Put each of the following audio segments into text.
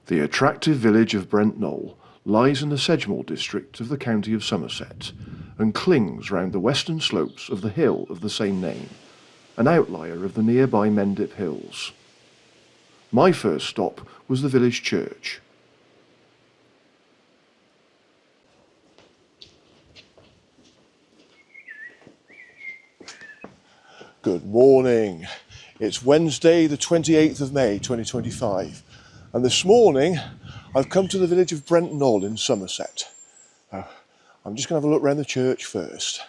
The attractive village of Brent Knoll lies in the Sedgemoor District of the county of Somerset and clings round the western slopes of the hill of the same name, an outlier of the nearby Mendip Hills. My first stop was the village church. Good morning. It's Wednesday the 28th of May 2025 and this morning I've come to the village of Brent Knoll in Somerset. I'm just going to have a look around the church first.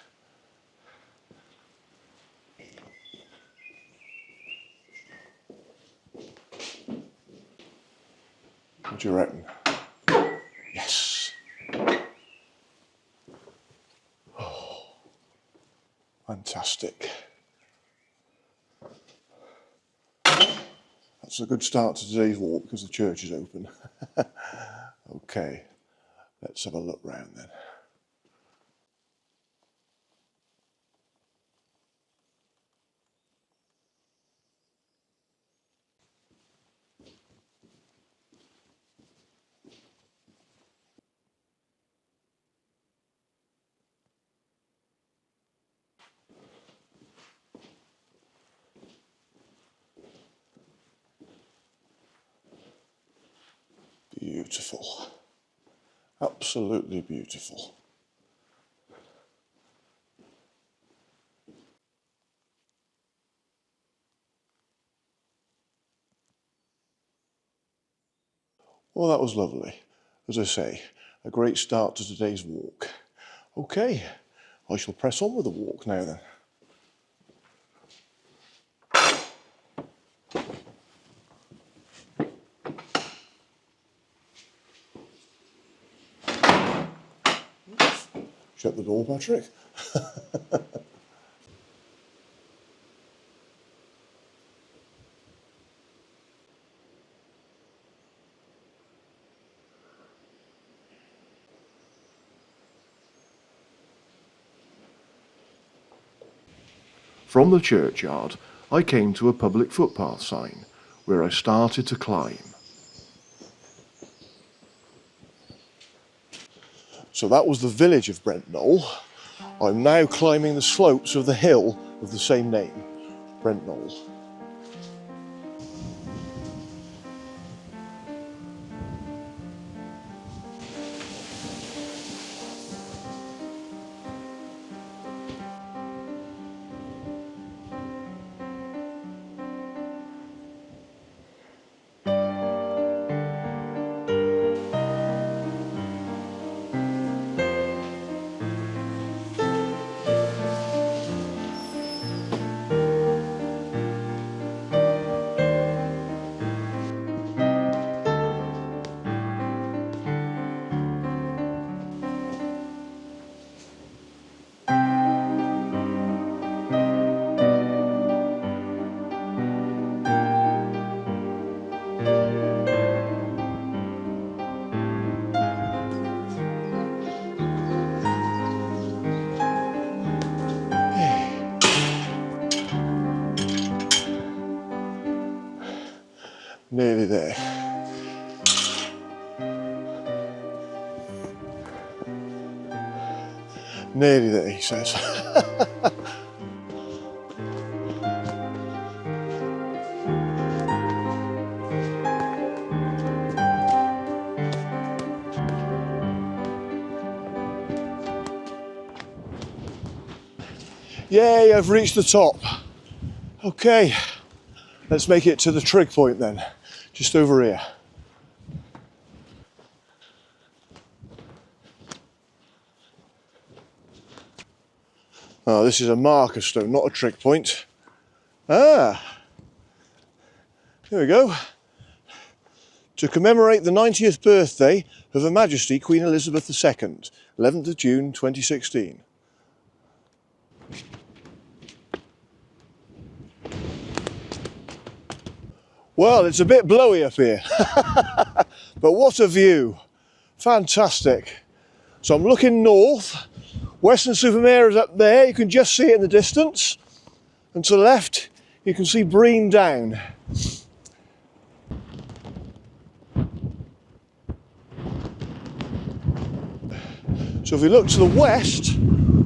What do you reckon? Yes. Oh, fantastic. That's a good start to today's walk because the church is open. Okay, let's have a look round then. Beautiful, absolutely beautiful. Well, that was lovely. As I say, a great start to today's walk. Okay, I shall press on with the walk now then. Shut the door, Patrick. From the churchyard, I came to a public footpath sign, where I started to climb. So that was the village of Brent Knoll. I'm now climbing the slopes of the hill of the same name, Brent Knoll. Nearly there. Nearly there, he says. Yay, I've reached the top. Okay, let's make it to the trig point then. Just over here. Oh, this is a marker stone, not a trig point. Ah, here we go. To commemorate the 90th birthday of Her Majesty Queen Elizabeth II, 11th of June 2016. Well, it's a bit blowy up here, but what a view. Fantastic. So I'm looking north. Weston-super-Mare is up there. You can just see it in the distance. And to the left, you can see Brean Down. So if we look to the west,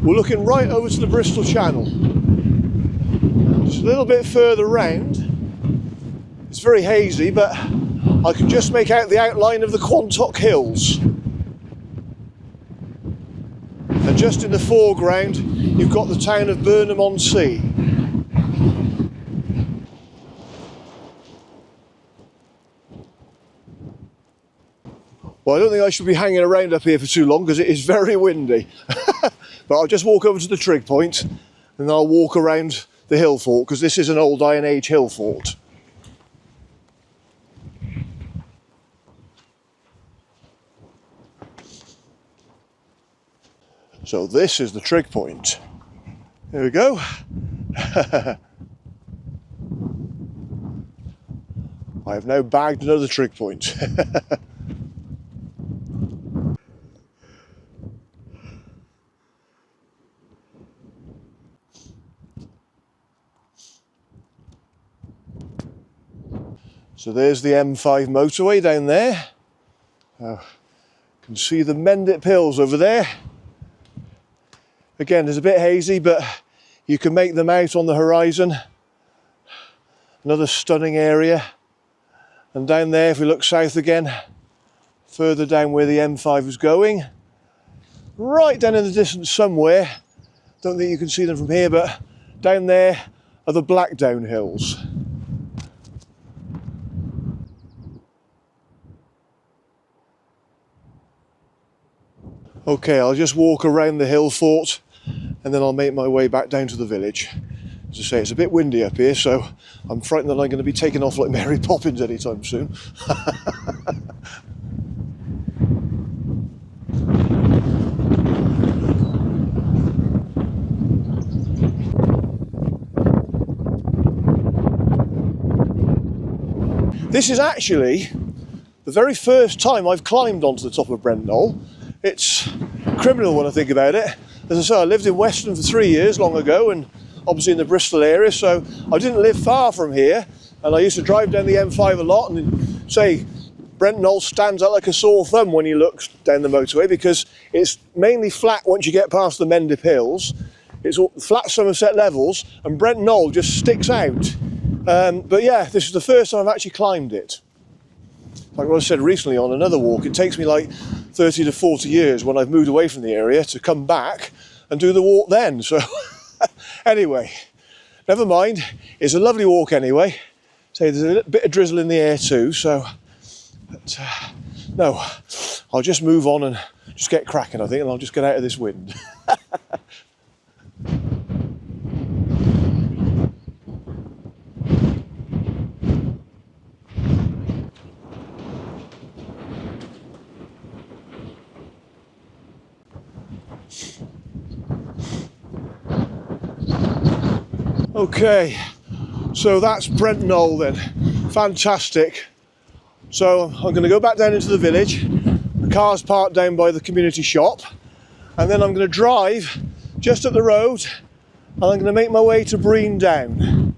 we're looking right over to the Bristol Channel. Just a little bit further round. It's very hazy, but I can just make out the outline of the Quantock Hills. And just in the foreground, you've got the town of Burnham-on-Sea. Well, I don't think I should be hanging around up here for too long because it is very windy. But I'll just walk over to the trig point and I'll walk around the hill fort because this is an old Iron Age hill fort. So this is the trig point. Here we go. I have now bagged another trig point. So there's the M5 motorway down there. You can see the Mendip Hills over there. Again, it's a bit hazy, but you can make them out on the horizon. Another stunning area. And down there, if we look south again, further down where the M5 is going, right down in the distance somewhere, don't think you can see them from here, but down there are the Blackdown Hills. Okay, I'll just walk around the hill fort and then I'll make my way back down to the village. As I say, it's a bit windy up here, so I'm frightened that I'm going to be taken off like Mary Poppins anytime soon. This is actually the very first time I've climbed onto the top of Brent Knoll. It's criminal when I think about it. As I say, I lived in Weston for 3 years long ago, and obviously in the Bristol area, so I didn't live far from here, and I used to drive down the M5 a lot, and say Brent Knoll stands out like a sore thumb when you look down the motorway because it's mainly flat once you get past the Mendip Hills. It's all flat Somerset Levels, and Brent Knoll just sticks out. But yeah, this is the first time I've actually climbed it. Like what I said recently on another walk, it takes me like 30 to 40 years when I've moved away from the area to come back and do the walk then. So anyway, never mind. It's a lovely walk anyway. So there's a little bit of drizzle in the air too. So no, I'll just move on and just get cracking, I think, and I'll just get out of this wind. Okay, so that's Brent Knoll then. Fantastic. So I'm going to go back down into the village. The car's parked down by the community shop, and then I'm going to drive just up the road and I'm going to make my way to Brean Down.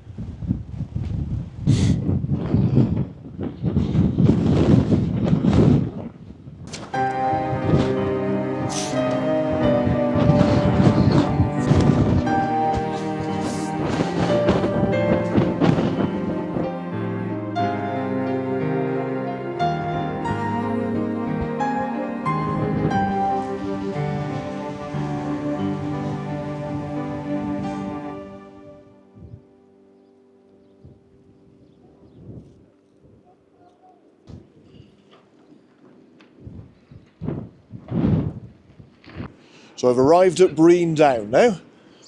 So I've arrived at Brean Down now.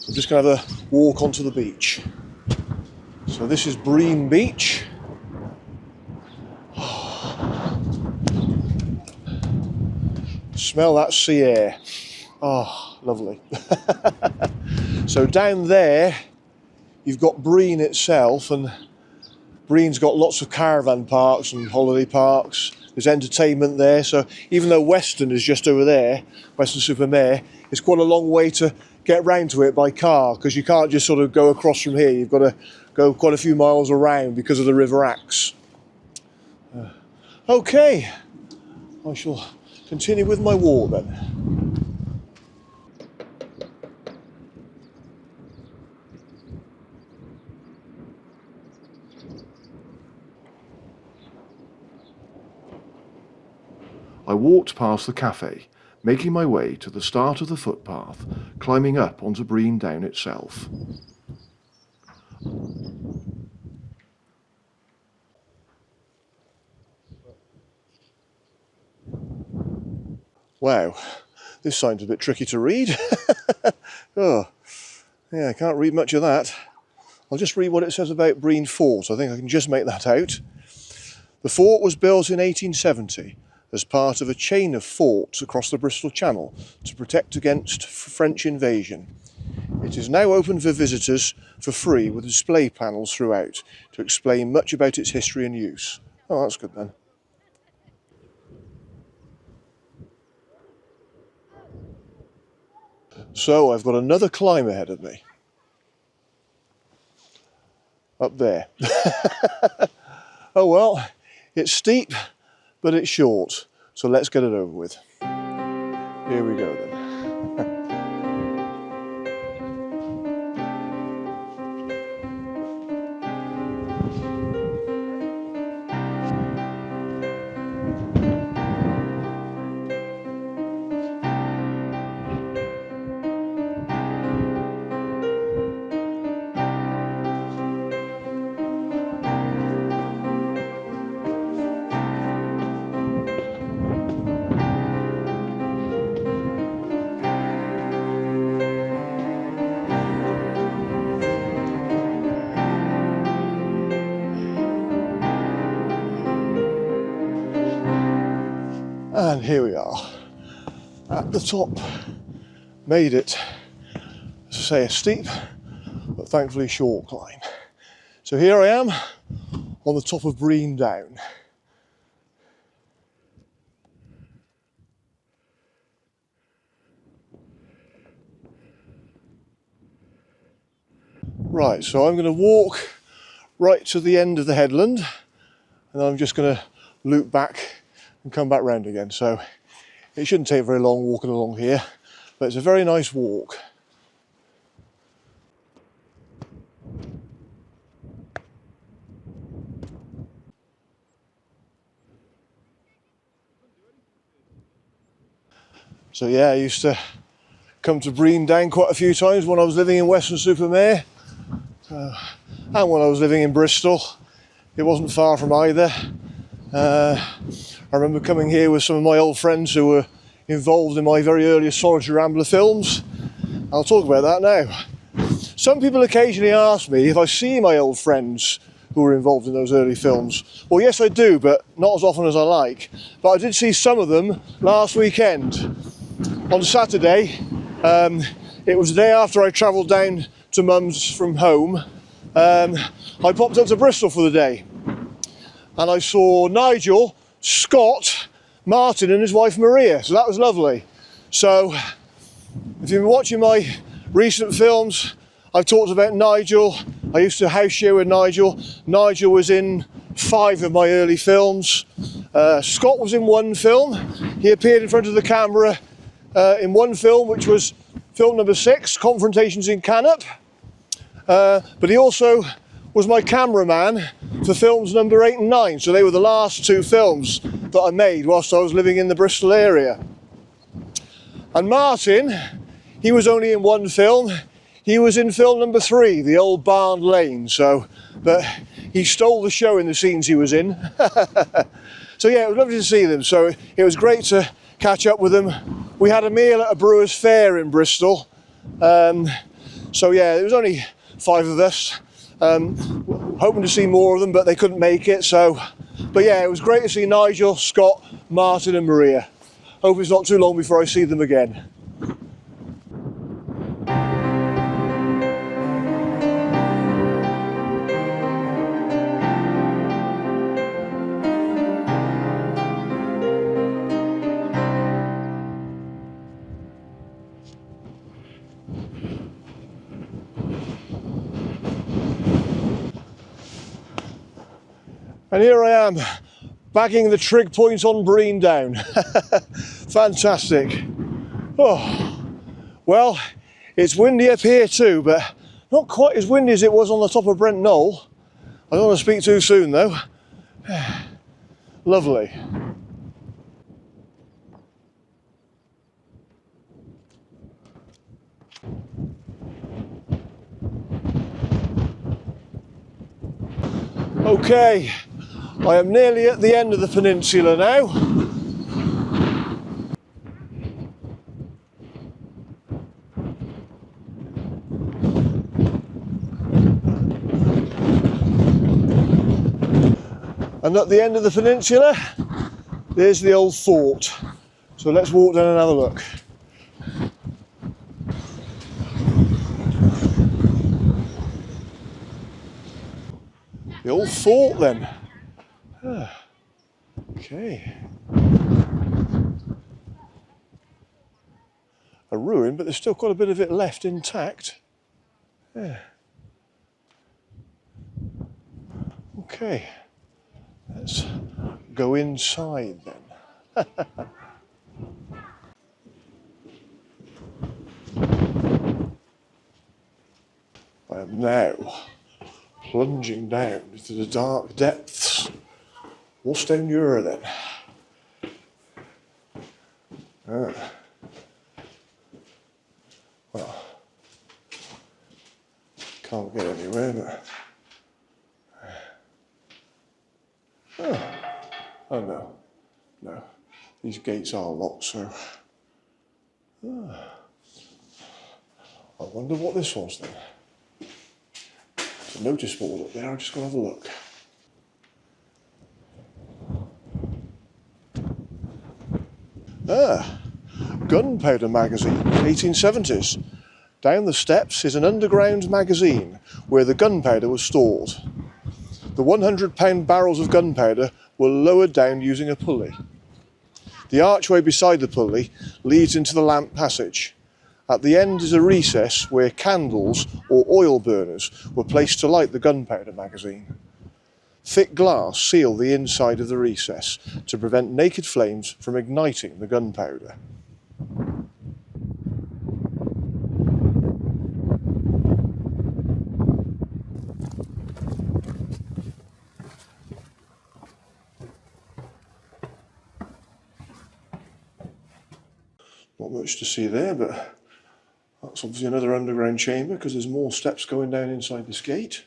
I'm just going to have a walk onto the beach. So this is Brean Beach. Smell that sea air. Oh, lovely. So down there, you've got Brean itself, and Brean's got lots of caravan parks and holiday parks. There's entertainment there, so even though Weston is just over there, Weston-super-Mare, it's quite a long way to get round to it by car, because you can't just sort of go across from here. You've got to go quite a few miles around because of the River Axe. Okay, I shall continue with my walk then. I walked past the cafe, making my way to the start of the footpath, climbing up onto Brean Down itself. Wow, this sign's a bit tricky to read. Oh, yeah, I can't read much of that. I'll just read what it says about Brean Fort. I think I can just make that out. The fort was built in 1870 as part of a chain of forts across the Bristol Channel to protect against French invasion. It is now open for visitors for free with display panels throughout to explain much about its history and use. Oh, that's good then. So I've got another climb ahead of me. Up there. Oh well, it's steep, but it's short. So let's get it over with. Here we go then. And here we are, at the top. Made it, as I say, a steep, but thankfully short climb. So here I am, on the top of Brean Down. Right, so I'm going to walk right to the end of the headland, and then I'm just going to loop back and come back round again. So it shouldn't take very long walking along here, but it's a very nice walk. So yeah, I used to come to Brean Down quite a few times when I was living in Weston-super-Mare, and when I was living in Bristol. It wasn't far from either. I remember coming here with some of my old friends who were involved in my very earliest solitary rambler films. I'll talk about that now. Some people occasionally ask me if I see my old friends who were involved in those early films. Well, yes I do, but not as often as I like. But I did see some of them last weekend. On Saturday, it was the day after I travelled down to Mum's from home. I popped up to Bristol for the day, and I saw Nigel, Scott, Martin and his wife Maria, so that was lovely. So if you've been watching my recent films, I've talked about Nigel. I used to house share with Nigel. Nigel was in 5 of my early films. Scott was in 1 film. He appeared in front of the camera in 1 film, which was film number 6, Confrontations in Canop. But he also was my cameraman for films number 8 and 9. So they were the last 2 films that I made whilst I was living in the Bristol area. And Martin, he was only in 1 film. He was in film number 3, The Old Barn Lane. But he stole the show in the scenes he was in. So yeah, it was lovely to see them. So it was great to catch up with them. We had a meal at a brewer's fair in Bristol. So yeah, there was only 5 of us. Hoping to see more of them, but they couldn't make it. But yeah, it was great to see Nigel, Scott, Martin and Maria. Hope it's not too long before I see them again. And here I am, bagging the trig point on Brean Down. Fantastic. Oh, well, it's windy up here too, but not quite as windy as it was on the top of Brent Knoll. I don't want to speak too soon though. Lovely. Okay, I am nearly at the end of the peninsula now. And at the end of the peninsula, there's the old fort. So let's walk down and have a look. The old fort then. Okay. A ruin, but there's still quite a bit of it left intact. Yeah. Okay. Let's go inside then. I am now plunging down into the dark depths. What's down here then? Well, can't get anywhere, but oh no, these gates are locked, so I wonder what this was then. There's a notice board up there, I'm just going to have a look. Gunpowder magazine, 1870s. Down the steps is an underground magazine where the gunpowder was stored. The 100-pound barrels of gunpowder were lowered down using a pulley. The archway beside the pulley leads into the lamp passage. At the end is a recess where candles or oil burners were placed to light the gunpowder magazine. Thick glass sealed the inside of the recess to prevent naked flames from igniting the gunpowder. Not much to see there, but that's obviously another underground chamber because there's more steps going down inside this gate.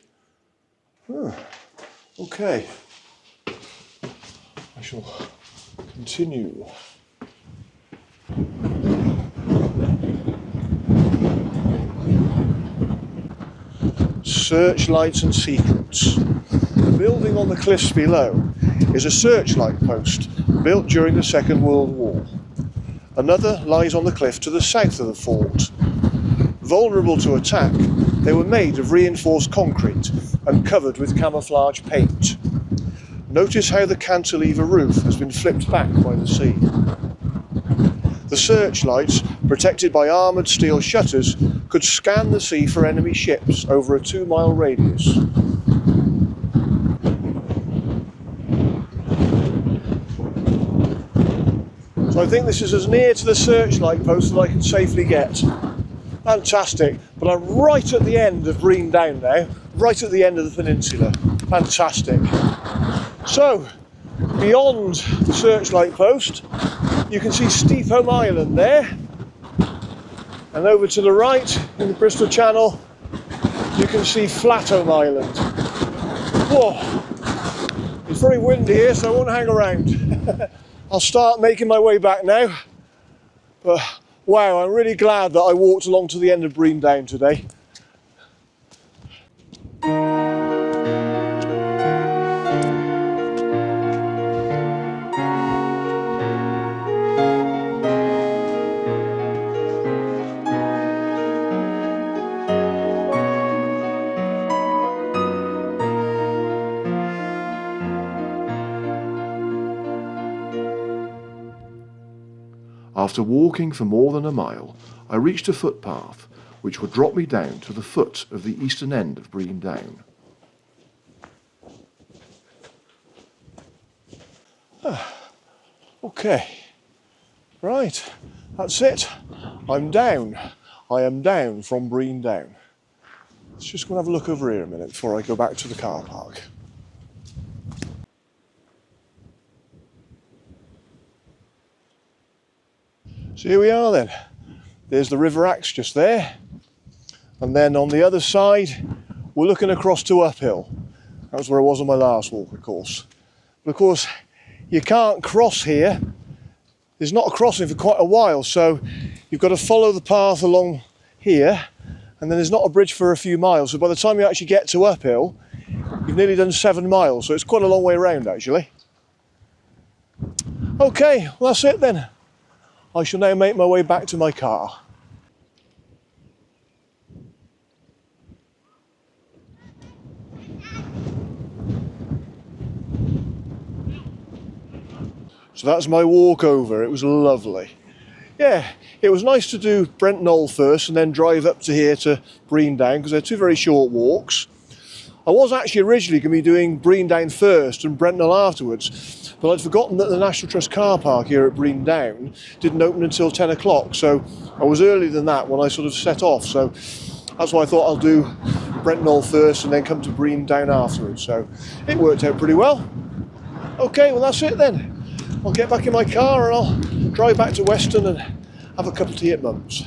Okay, I shall continue. Searchlights and secrets. The building on the cliffs below is a searchlight post built during the Second World War. Another lies on the cliff to the south of the fort. Vulnerable to attack, they were made of reinforced concrete and covered with camouflage paint. Notice how the cantilever roof has been flipped back by the sea. The searchlights, protected by armoured steel shutters, could scan the sea for enemy ships over a 2-mile radius. So I think this is as near to the searchlight post that I can safely get. Fantastic, but I'm right at the end of Brean Down now, right at the end of the peninsula. Fantastic. So, beyond the searchlight post, you can see Steepham Island there. And over to the right, in the Bristol Channel, you can see Flatholm Island. Whoa, it's very windy here, so I won't hang around. I'll start making my way back now. But wow, I'm really glad that I walked along to the end of Brean Down today. After walking for more than a mile, I reached a footpath which would drop me down to the foot of the eastern end of Brean Down. Okay, right, that's it. I'm down. I am down from Brean Down. Let's just go and have a look over here a minute before I go back to the car park. So here we are then. There's the River Axe just there. And then on the other side, we're looking across to Uphill. That was where I was on my last walk, of course. But of course, you can't cross here. There's not a crossing for quite a while, so you've got to follow the path along here, and then there's not a bridge for a few miles. So by the time you actually get to uphill, you've nearly done 7 miles, so it's quite a long way around actually. Okay, well that's it then. I shall now make my way back to my car. So that's my walk over. It was lovely. Yeah, it was nice to do Brent Knoll first and then drive up to here to Brean Down, because they're 2 very short walks. I was actually originally going to be doing Brean Down first and Brent Knoll afterwards, but I'd forgotten that the National Trust car park here at Brean Down didn't open until 10 o'clock, so I was earlier than that when I sort of set off, so that's why I thought I'll do Brent Knoll first and then come to Brean Down afterwards, so it worked out pretty well. Okay, well that's it then. I'll get back in my car and I'll drive back to Weston and have a cup of tea at Mum's.